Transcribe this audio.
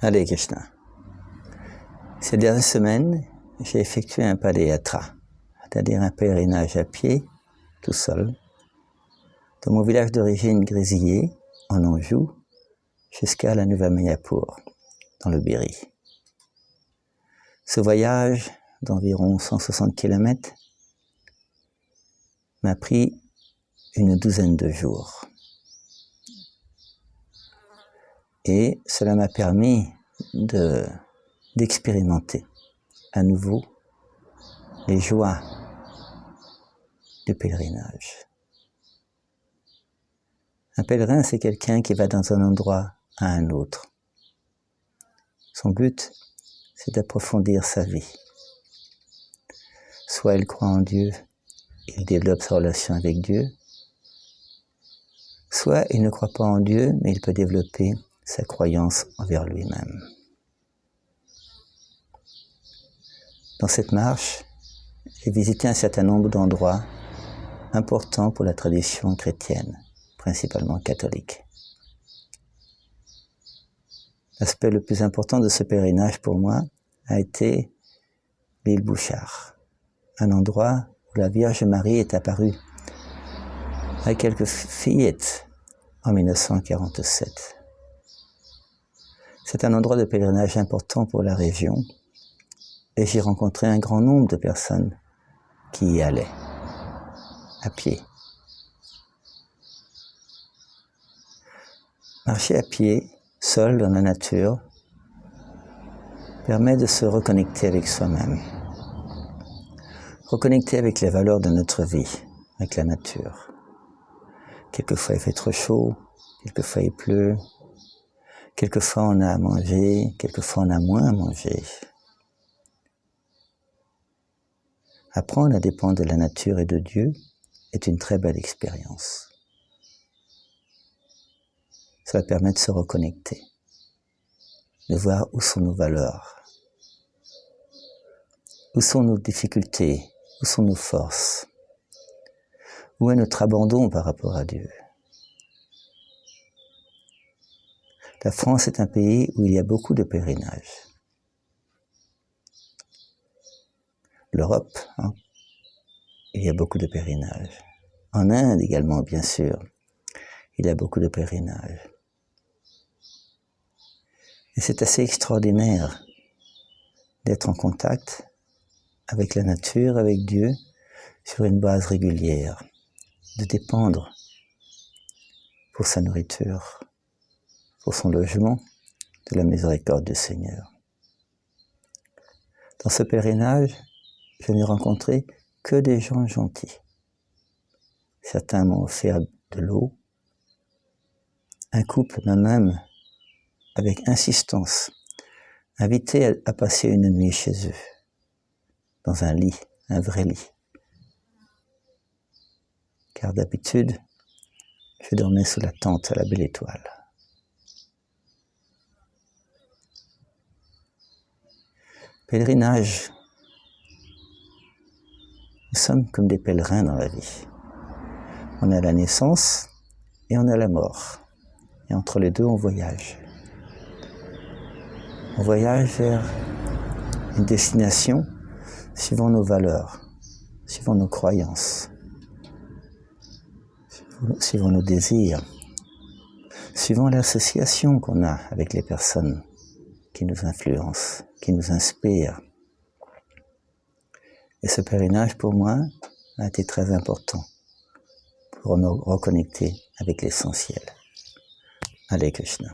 Hare Krishna. Ces dernières semaines, j'ai effectué un padayatra, c'est-à-dire un pèlerinage à pied, tout seul, de mon village d'origine Grésillé, en Anjou, jusqu'à la Nouvelle-Mayapur, dans le Berry. Ce voyage d'environ 160 km m'a pris une douzaine de jours. Et cela m'a permis d'expérimenter à nouveau les joies du pèlerinage. Un pèlerin, c'est quelqu'un qui va dans un endroit à un autre. Son but, c'est d'approfondir sa vie. Soit il croit en Dieu, il développe sa relation avec Dieu, soit il ne croit pas en Dieu, mais il peut développer sa croyance envers lui-même. Dans cette marche, j'ai visité un certain nombre d'endroits importants pour la tradition chrétienne, principalement catholique. L'aspect le plus important de ce pèlerinage pour moi a été l'île Bouchard, un endroit où la Vierge Marie est apparue à quelques fillettes en 1947. C'est un endroit de pèlerinage important pour la région et j'ai rencontré un grand nombre de personnes qui y allaient, à pied. Marcher à pied, seul dans la nature, permet de se reconnecter avec soi-même, reconnecter avec les valeurs de notre vie, avec la nature. Quelquefois il fait trop chaud, quelquefois il pleut, quelquefois on a à manger, quelquefois on a moins à manger. Apprendre à dépendre de la nature et de Dieu est une très belle expérience. Cela permet de se reconnecter, de voir où sont nos valeurs, où sont nos difficultés, où sont nos forces, où est notre abandon par rapport à Dieu. La France est un pays où il y a beaucoup de pèlerinages. L'Europe, il y a beaucoup de pèlerinages. En Inde également, bien sûr, il y a beaucoup de pèlerinages. Et c'est assez extraordinaire d'être en contact avec la nature, avec Dieu, sur une base régulière, de dépendre pour sa nourriture, pour son logement, de la miséricorde du Seigneur. Dans ce pèlerinage, je n'ai rencontré que des gens gentils. Certains m'ont offert de l'eau. Un couple m'a même, avec insistance, invité à passer une nuit chez eux, dans un lit, un vrai lit. Car d'habitude, je dormais sous la tente à la Belle Étoile. Pèlerinage. Nous sommes comme des pèlerins dans la vie. On a la naissance et on a la mort. Et entre les deux, on voyage. On voyage vers une destination suivant nos valeurs, suivant nos croyances, suivant nos désirs, suivant l'association qu'on a avec les personnes qui nous influencent, qui nous inspirent. Et ce pèlerinage, pour moi, a été très important pour me reconnecter avec l'essentiel. Hare Krishna.